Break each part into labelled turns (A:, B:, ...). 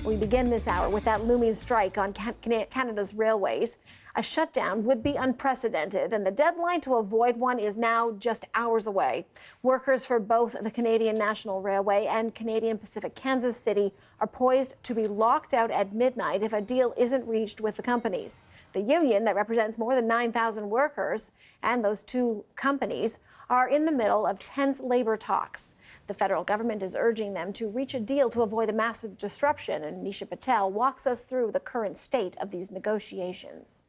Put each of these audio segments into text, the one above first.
A: We begin this hour with that looming strike on Canada's railways. A shutdown would be unprecedented, and the deadline to avoid one is now just hours away. Workers for both the Canadian National Railway and Canadian Pacific Kansas City are poised to be locked out at midnight if a deal isn't reached with the companies. The union that represents more than 9,000 workers and those two companies are in the middle of tense labor talks. The federal government is urging them to reach a deal to avoid a massive disruption, and Nisha Patel walks us through the current state of these negotiations.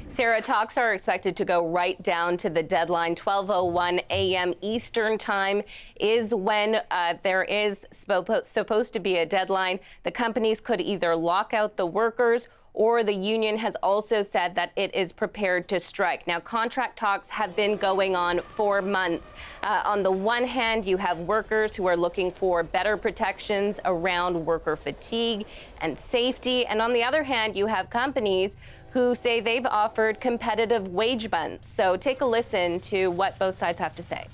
B: Sarah, talks are expected to go right down to the deadline. 12:01 a.m. Eastern Time is when there is supposed to be a deadline. The companies could either lock out the workers, or the union has also said that it is prepared to strike. Now, contract talks have been going on for months. On the one hand, you have workers who are looking for better protections around worker fatigue and safety. And on the other hand, you have companies who say they've offered competitive wage bumps. So take a listen to what both sides have to say.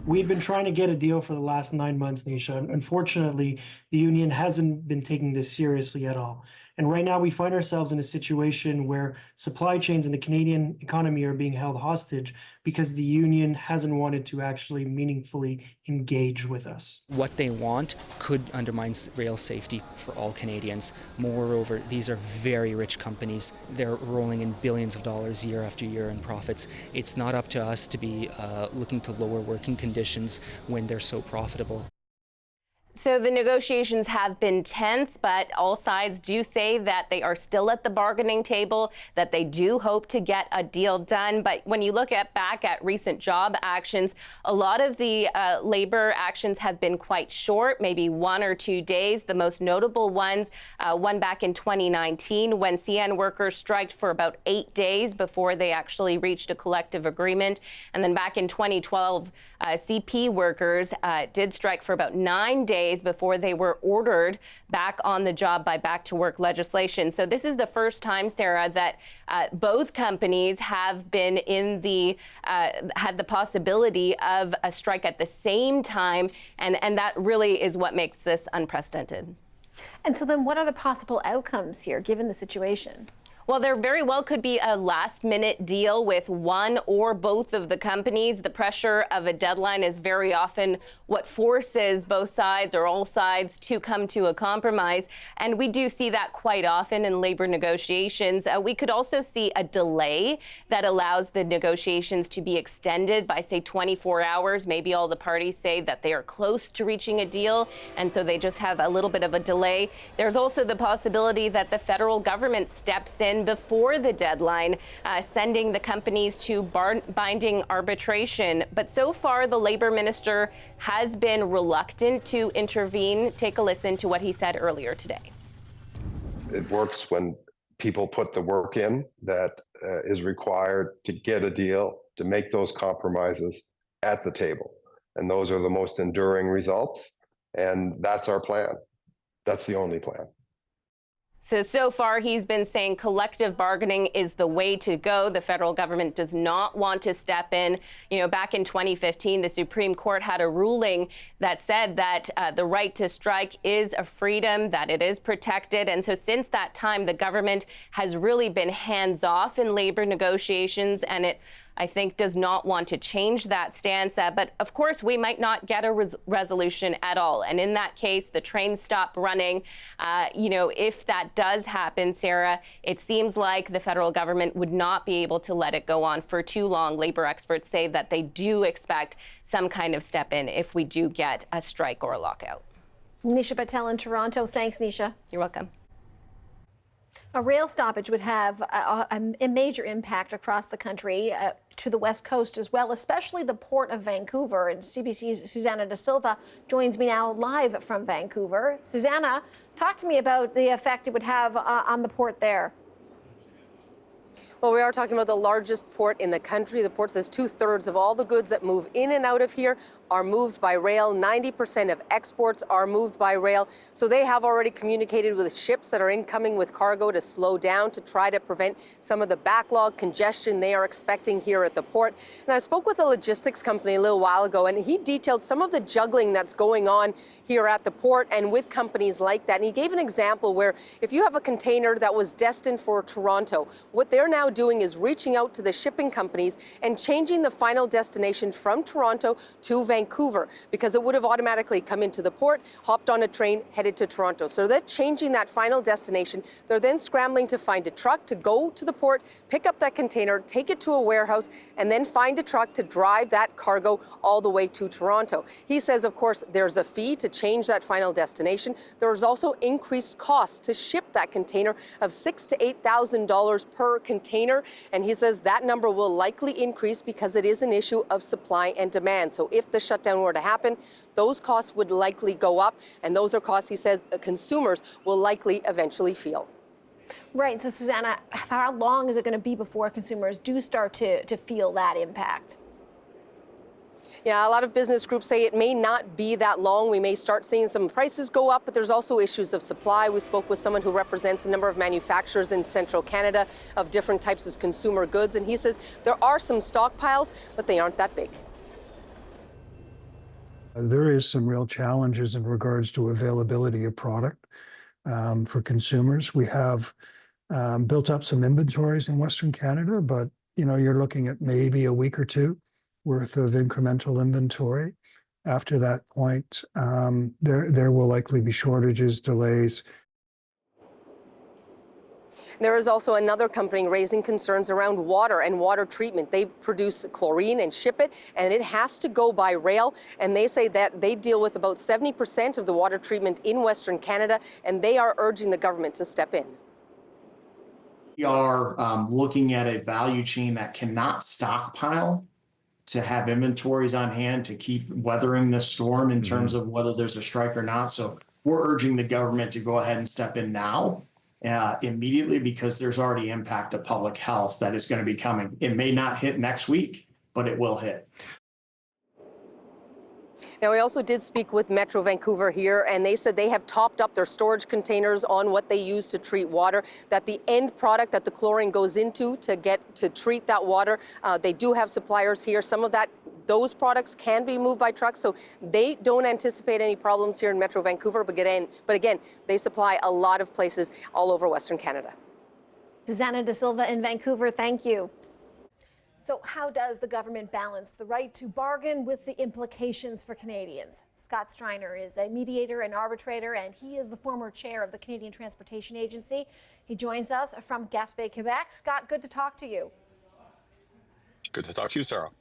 C: We've been trying to get a deal for the last 9 months, Nisha. Unfortunately, the union hasn't been taking this seriously at all. And right now we find ourselves in a situation where supply chains in the Canadian economy are being held hostage because the union hasn't wanted to actually meaningfully engage with us.
D: What they want could undermine rail safety for all Canadians. Moreover, these are very rich companies. They're rolling in billions of dollars year after year in profits. It's not up to us to be looking to lower working conditions when they're so profitable.
B: So the negotiations have been tense, but all sides do say that they are still at the bargaining table, that they do hope to get a deal done. But when you look back at recent job actions, a lot of the labor actions have been quite short, maybe 1 or 2 days. The most notable ones, one back in 2019 when CN workers striked for about 8 days before they actually reached a collective agreement. And then back in 2012, CP workers did strike for about 9 days before they were ordered back on the job by back to work legislation. So this is the first time, Sarah, that both companies have been in the had the possibility of a strike at the same time, and that really is what makes this unprecedented.
A: And so then what are the possible outcomes here, given the situation?
B: Well, there very well could be a last-minute deal with one or both of the companies. The pressure of a deadline is very often what forces both sides or all sides to come to a compromise. And we do see that quite often in labor negotiations. We could also see a delay that allows the negotiations to be extended by, say, 24 hours. Maybe all the parties say that they are close to reaching a deal, and so they just have a little bit of a delay. There's also the possibility that the federal government steps in before the deadline, sending the companies to binding arbitration. But so far, the labor minister has been reluctant to intervene. Take a listen to what he said earlier today.
E: It works when people put the work in that is required to get a deal, to make those compromises at the table. And those are the most enduring results. And that's our plan. That's the only plan.
B: So far, he's been saying collective bargaining is the way to go. The federal government does not want to step in. You know, back in 2015, the Supreme Court had a ruling that said that the right to strike is a freedom, that it is protected. And so since that time, the government has really been hands-off in labor negotiations, and it, I think, does not want to change that stance. But of course, we might not get a resolution at all. And in that case, the trains stop running. You know, if that does happen, Sarah, it seems like the federal government would not be able to let it go on for too long. Labor experts say that they do expect some kind of step in if we do get a strike or a lockout.
A: Nisha Patel in Toronto. Thanks, Nisha.
B: You're welcome.
A: A rail stoppage would have a major impact across the country, to the West Coast as well, especially the Port of Vancouver. And CBC's Susanna Da Silva joins me now live from Vancouver. Susanna, talk to me about the effect it would have on the port there.
F: Well, we are talking about the largest port in the country. The port says 2/3 of all the goods that move in and out of here are moved by rail. 90% of exports are moved by rail. So they have already communicated with ships that are incoming with cargo to slow down to try to prevent some of the backlog congestion they are expecting here at the port. And I spoke with a logistics company a little while ago, and he detailed some of the juggling that's going on here at the port and with companies like that. And he gave an example where if you have a container that was destined for Toronto, what they're now doing is reaching out to the shipping companies and changing the final destination from Toronto to Vancouver, because it would have automatically come into the port, hopped on a train, headed to Toronto. So they're changing that final destination. They're then scrambling to find a truck to go to the port, pick up that container, take it to a warehouse, and then find a truck to drive that cargo all the way to Toronto. He says, of course, there's a fee to change that final destination. There's also increased costs to ship that container of $6,000 to $8,000 per container. And he says that number will likely increase because it is an issue of supply and demand. So if the shutdown were to happen, those costs would likely go up. And those are costs, he says, consumers will likely eventually feel.
A: Right. So, Susanna, how long is it going to be before consumers do start to feel that impact?
F: Yeah, a lot of business groups say it may not be that long. We may start seeing some prices go up, but there's also issues of supply. We spoke with someone who represents a number of manufacturers in central Canada of different types of consumer goods, and he says there are some stockpiles, but they aren't that big.
G: There is some real challenges in regards to availability of product for consumers. We have built up some inventories in Western Canada, but you're looking at maybe a week or two worth of incremental inventory. After that point, there will likely be shortages, delays.
F: There is also another company raising concerns around water and water treatment. They produce chlorine and ship it, and it has to go by rail. And they say that they deal with about 70% of the water treatment in Western Canada, and they are urging the government to step in.
H: We are looking at a value chain that cannot stockpile to have inventories on hand to keep weathering the storm in terms of whether there's a strike or not. So we're urging the government to go ahead and step in now. Immediately, because there's already impact of public health that is going to be coming. It may not hit next week, but it will hit.
F: Now, we also did speak with Metro Vancouver here, and they said they have topped up their storage containers on what they use to treat water, that the end product that the chlorine goes into to treat that water, they do have suppliers here. Some of those products can be moved by truck, so they don't anticipate any problems here in Metro Vancouver. But again, they supply a lot of places all over Western Canada.
A: Susanna De Silva in Vancouver, thank you. So how does the government balance the right to bargain with the implications for Canadians? Scott Streiner is a mediator and arbitrator, and he is the former chair of the Canadian Transportation Agency. He joins us from Gaspé, Quebec. Scott, good to talk to you.
I: Good to talk to you, Sarah.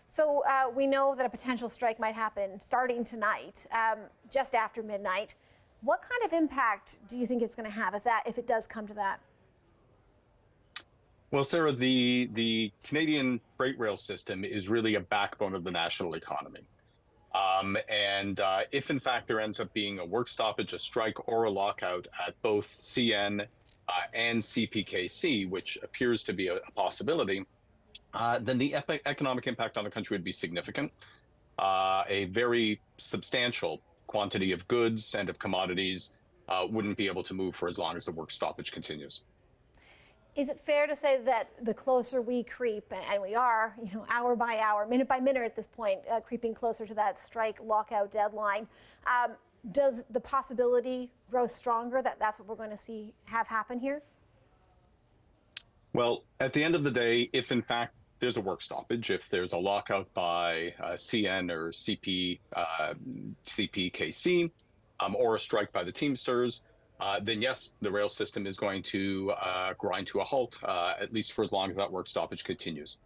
A: So we know that a potential strike might happen starting tonight, just after midnight. What kind of impact do you think it's going to have if it does come to that?
I: Well, Sarah, the Canadian freight rail system is really a backbone of the national economy. If in fact there ends up being a work stoppage, a strike, or a lockout at both CN and CPKC, which appears to be a possibility, then the economic impact on the country would be significant. A very substantial quantity of goods and of commodities wouldn't be able to move for as long as the work stoppage continues.
A: Is it fair to say that the closer we creep, and we are, hour by hour, minute by minute at this point, creeping closer to that strike lockout deadline, does the possibility grow stronger that that's what we're going to have happen here?
I: Well, at the end of the day, if in fact there's a work stoppage, if there's a lockout by CN or CPKC, or a strike by the Teamsters, then yes, the rail system is going to grind to a halt, at least for as long as that work stoppage continues.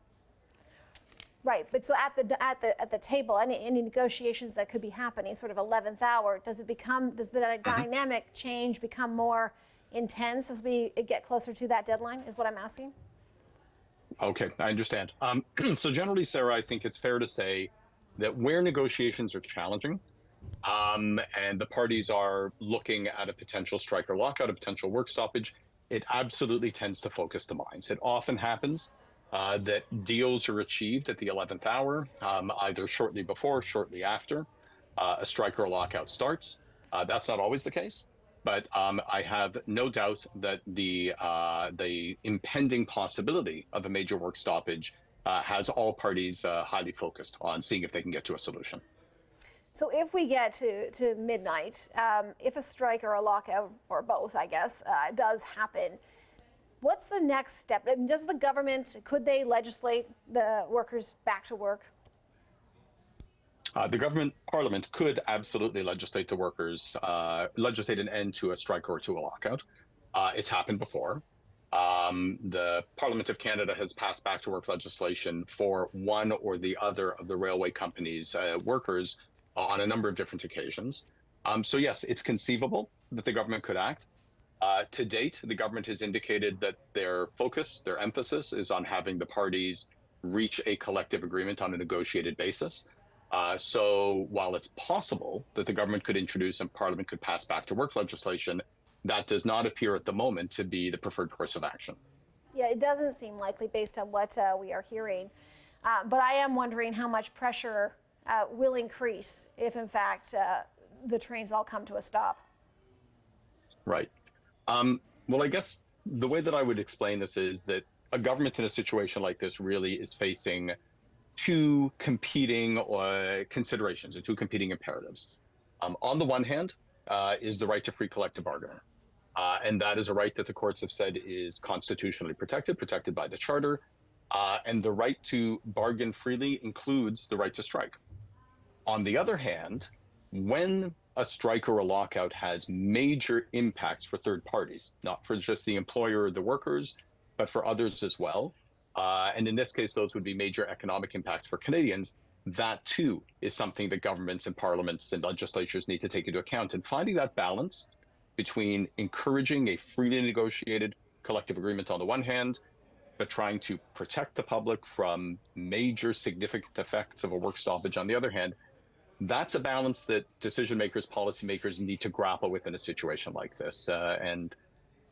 A: Right, but so at the table, any negotiations that could be happening, sort of 11th hour, does the dynamic change, become more intense as we get closer to that deadline? Is what I'm asking.
I: Okay, I understand. So generally, Sarah, I think it's fair to say that where negotiations are challenging, and the parties are looking at a potential strike or lockout, a potential work stoppage, it absolutely tends to focus the minds. It often happens that deals are achieved at the 11th hour, either shortly before or shortly after a strike or a lockout starts. That's not always the case, but I have no doubt that the impending possibility of a major work stoppage has all parties highly focused on seeing if they can get to a solution.
A: So if we get to midnight, if a strike or a lockout, or both, I guess, does happen, what's the next step? Does the government, could they legislate the workers back to work?
I: The parliament could absolutely legislate the workers, legislate an end to a strike or to a lockout. It's happened before. The Parliament of Canada has passed back to work legislation for one or the other of the railway companies' workers on a number of different occasions. So yes, it's conceivable that the government could act. To date, the government has indicated that their focus, their emphasis is on having the parties reach a collective agreement on a negotiated basis. So while it's possible that the government could introduce and Parliament could pass back to work legislation, that does not appear at the moment to be the preferred course of action.
A: Yeah, it doesn't seem likely based on what we are hearing. But I am wondering how much pressure will increase if, in fact, the trains all come to a stop.
I: Right. Well, I guess the way that I would explain this is that a government in a situation like this really is facing two competing considerations or two competing imperatives. On the one hand is the right to free collective bargaining. And that is a right that the courts have said is constitutionally protected by the Charter. And the right to bargain freely includes the right to strike. On the other hand, when a strike or a lockout has major impacts for third parties, not for just the employer or the workers, but for others as well. And in this case, those would be major economic impacts for Canadians. That too is something that governments and parliaments and legislatures need to take into account. And finding that balance between encouraging a freely negotiated collective agreement on the one hand, but trying to protect the public from major significant effects of a work stoppage on the other hand, that's a balance that decision makers, policymakers need to grapple with in a situation like this.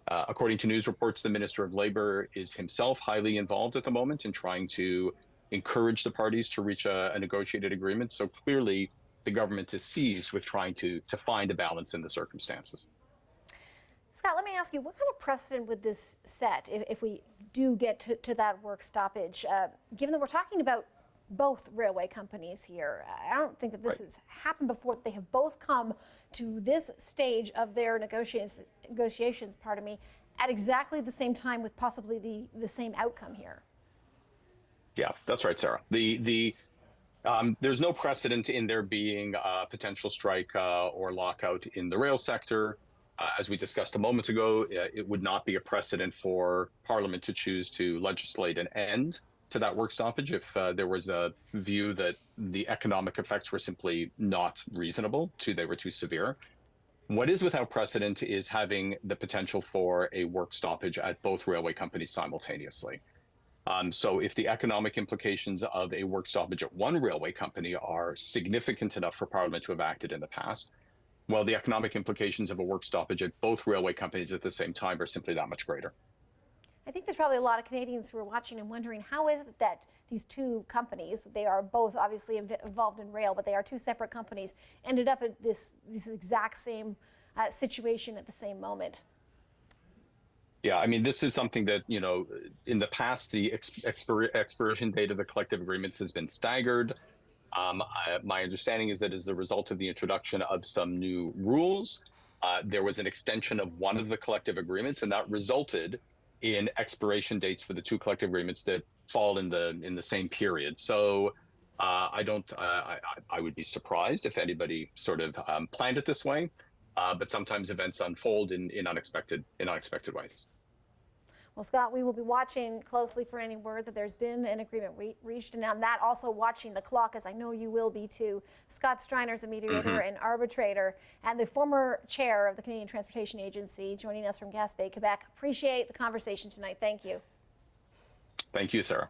I: According to news reports, the Minister of Labour is himself highly involved at the moment in trying to encourage the parties to reach a negotiated agreement. So clearly, the government is seized with trying to find a balance in the circumstances.
A: Scott, let me ask you, what kind of precedent would this set if we do get to that work stoppage, given that we're talking about both railway companies here? I don't think that this has happened before. They have both come to this stage of their negotiations, at exactly the same time with possibly the same outcome here.
I: Yeah, that's right, Sarah. There's no precedent in there being a potential strike or lockout in the rail sector. As we discussed a moment ago, it would not be a precedent for Parliament to choose to legislate an end to that work stoppage if there was a view that the economic effects were simply not reasonable, they were too severe. What is without precedent is having the potential for a work stoppage at both railway companies simultaneously. So if the economic implications of a work stoppage at one railway company are significant enough for Parliament to have acted in the past, well, the economic implications of a work stoppage at both railway companies at the same time are simply that much greater.
A: I think there's probably a lot of Canadians who are watching and wondering, how is it that these two companies, they are both obviously involved in rail, but they are two separate companies, ended up at this exact same situation at the same moment?
I: Yeah, I mean, this is something that, in the past, the expiration date of the collective agreements has been staggered. My understanding is that as a result of the introduction of some new rules, there was an extension of one of the collective agreements, and that resulted in expiration dates for the two collective agreements that fall in the same period. So I would be surprised if anybody sort of planned it this way, but sometimes events unfold in unexpected ways.
A: Well, Scott, we will be watching closely for any word that there's been an agreement reached, and on that, also watching the clock, as I know you will be too. Scott Streiner is a mediator and arbitrator, and the former chair of the Canadian Transportation Agency, joining us from Gaspé, Quebec. Appreciate the conversation tonight. Thank you.
I: Thank you, Sarah.